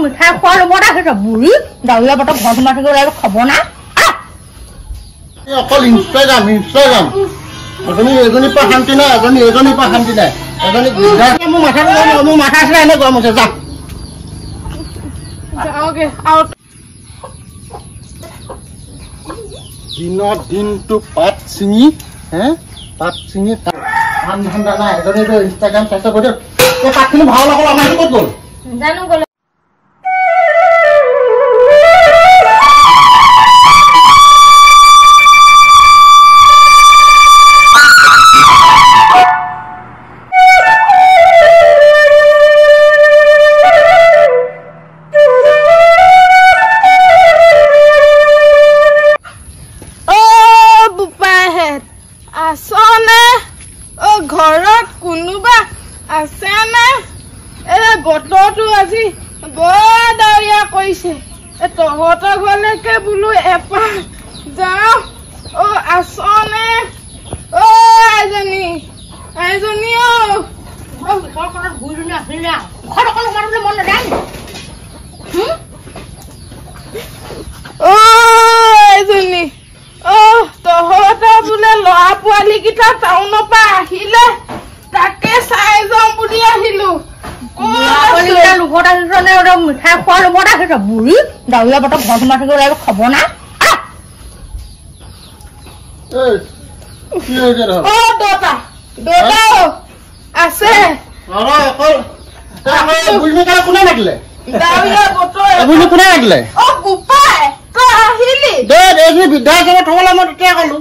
মিঠাই খোৱা লোভত আহিছে বুঢ়ী দাউৰিয়া বতৰ ঘৰ সোমাই থাকিব লাগিব খবৰ নাই অকল ইনষ্টাগ্ৰাম এজনীৰ পৰা শান্তি নাই এজনীৰ পৰা শান্তি নাই মোৰ মাথা আছিলে এনে গৰম হৈছে যা দিনত দিনটো পাত ছিঙি ঠাণ্ডা নাই এজনীতো ইনষ্টাগ্ৰাম চেষ্টা কৰি দিয়ক পাতখিনি ভাল নকল আমাৰ ক'ত গ'ল জানো গ'ল ঘৰত কোনোবা আছে নে বতৰটো আজি বৰ ডাৱৰীয়া কৰিছে তহঁতৰ ঘৰলৈকে বোলো এপাক যাওঁ আছনে আইজনী আইজনী আইজনী তহঁতৰ বোলে ল'ৰা পোৱালি কেইটা টাউনৰ পৰা আহিলে তাকে চাই যাওঁ বুলি আহিলো লোভত আহিছে মিঠাই খোৱা লোভত আহিছে বুঢ়ী দাউৰিয়া বতৰ ঘৰ সোমাই থাকিব লাগিব খবৰ নাই আছে কোনে মাতিলে ডাৱৰীয়া বতৰ কোনে মাতিলে বোপাই তই আহিলি বৃদ্ধাশ্ৰমত থবলৈ মই তেতিয়া কলো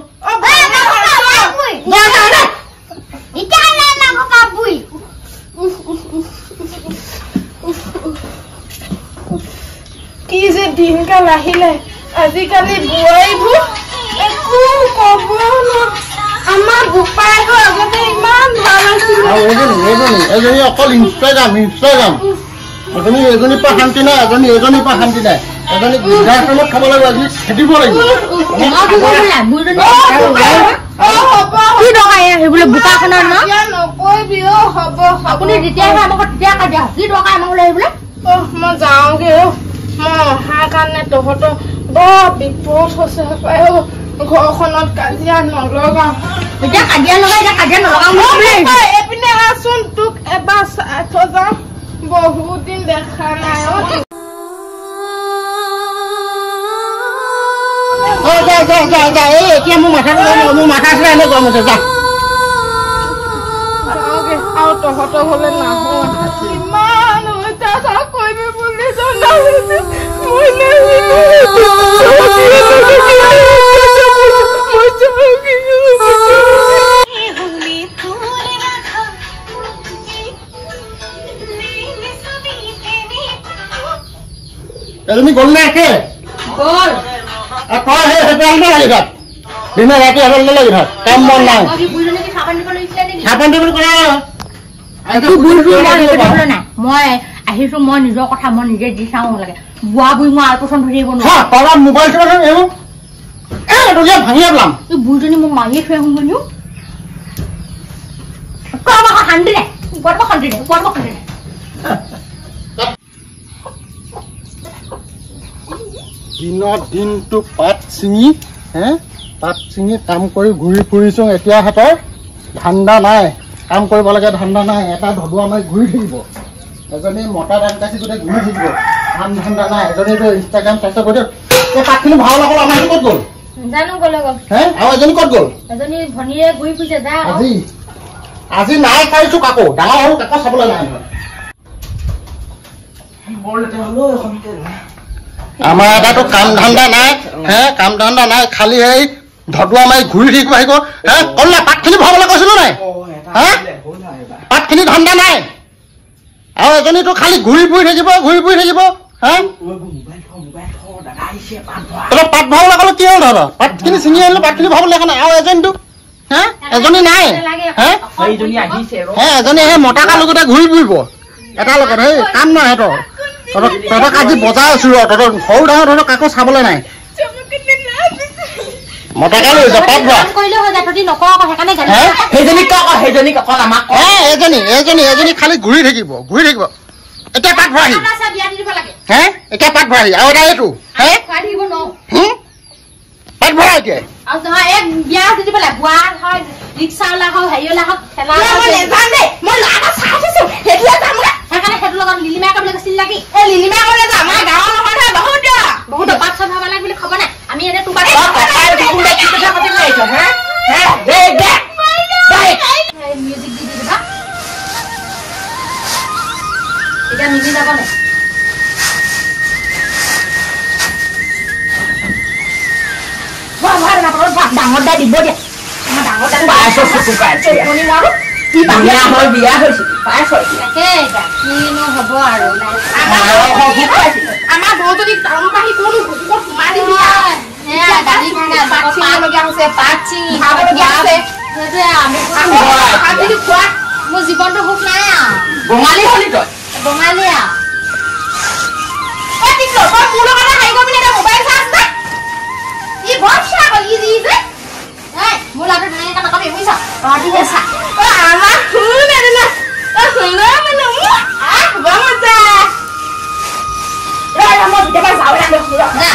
কি যে দিনকাল আহিলে আজিকালি বোৱাৰীবোৰ একো কব আমাৰ বোপাইটো আগতে ইমান ভাল আছিল এজনী অকল ইনষ্টাগ্ৰাম এজনীৰ পৰা শান্তি নাই এজনীৰ পৰা শান্তি নাই এজনী বৃদ্ধাশ্ৰমত খাব লাগিব আজি খেদিব লাগিব আপুনি যেতিয়া আমাক তেতিয়া কাজিয়া কি দৰকাৰ আমাক আহিবলৈ মই যাওঁগে মই অহাৰ কাৰণে তহঁতৰ বৰ বিপদ হৈছে ঘৰখনত কাজিয়া নলগাওঁ এতিয়া কাজিয়া লগাই এতিয়া কাজিয়া নলগাওঁ এইপিনে আছোন তোক এবাৰ চাই থৈ যাওঁ বহুত দিন দেখা নাই এতিয়া মোৰ মাথা আছিলে এনে গৰম হৈছে যা যাওঁগে আৰু তহঁতৰ ঘৰলৈ নাহো ইমান অত্যাচাৰ কৰিবি বুলি জনাইছে এজনী গ'ল নে একে দিনে ৰাতি হেল লাগি থাক কাম বন নাই মই আহিছো মই নিজৰ কথা মই নিজে দি চাওঁ লাগে বুঢ়া বুঢ়ী মই আলপচন ধৰি আহিব নোৱাৰো মোবাইল ভাঙি পেলাম বুঢ়ীজনী মোক মাৰিয়ে থৈ আহোঁ বুলিও শান্তি নাই শান্তি নাই দিনত দিনটো পাত ছিঙি কাম কৰি ঘূৰি ফুৰিছো এতিয়া হাতৰ ধান্দা নাই কাম কৰিব লাগে ধান্দা নাই এটা ধদুৱা মাৰি ঘূৰি থাকিব এজনী মতা ধান কাটি গোটেই ঘূৰি থাকিব ধান্দা নাই এজনীতো ইনষ্টাগ্ৰাম চেষ্টা কৰি দিয়ক পাতখিনি ভাল নকল আমাৰ ক'ত গ'ল জানো গ'লে গ'ল আৰু এজনী ক'ত গ'ল এজনী ভনীয়ে ঘূৰি ফুৰিছে যা আজি নাই খাইছো কাকো ডাঙৰ সৰু কাকো চাবলৈ নাই আমাৰ এটাতো কাম ধান্দা নাই খালি সেই ধদুৱা মাৰি ঘূৰি থাকিব আহিব কলে পাতখিনি ভৰাবলৈ কৈছিলো নাই পাতখিনি ধান্দা নাই আৰু এজনীতো খালি ঘূৰি ফুৰি থাকিব পাত ভৰাবলৈ ক'লে কি হ'ল ধৰ পাতখিনি ছিঙি আনিলো পাতখিনি ভৰাবলৈ এখন আৰু এজনীতো এজনী নাই এজনী সেই মতা কালু গোটেই ঘূৰি ফুৰিব এটা লগত সেই কাম নাই তহঁতক আজি বজাই আছো তহঁতক সৰু ডাঙৰ তহঁতক কাকো চাবলৈ নাই মতাকে লৈ যা পাত ভৰা কৰিলে হৈ যায় তহঁতি নকওঁ আকৌ সেইকাৰণে গালি সেইজনীক অকল আমাক এজনী খালি ঘূৰি থাকিব এতিয়া পাত ভৰাহি বিয়া দি দিব লাগে এতিয়া পাত ভৰাহি আৰু এটা এইটো খুৱাই থাকিব নোৱাৰো পাত ভৰা এতিয়া আৰু নহয় এক বিয়া দি দিব লাগে বুঢ়া হয় ৰিক্সাৱালা হওক হেৰিৱালা হওক ঠেলা সেইকাৰণে সেইটো লগত লিলিমাই কৰিবলৈ গৈছিল নেকি বহুত পাত চাত ভৰাব লাগে বুলি খবৰ নাই আমি এনে তোৰ মিউজিক দি দিবা এতিয়া মিলি যাব নে ডাঙৰ দাই দিব দিয়া বিয়া হৈছিল কিনো হব আৰু আমাৰ বৌজনী টাউন পাহি কোনো সোমাই দিবি মোৰ জীৱনটো সুখ নাই বঙালী হলি তই বঙালী মোৰ ল'ৰাটো ধুনীয়াকে নকবি বুজিছ তহঁতিহে চা আমাৰ শুন এদিনা শুনা মানে মজা না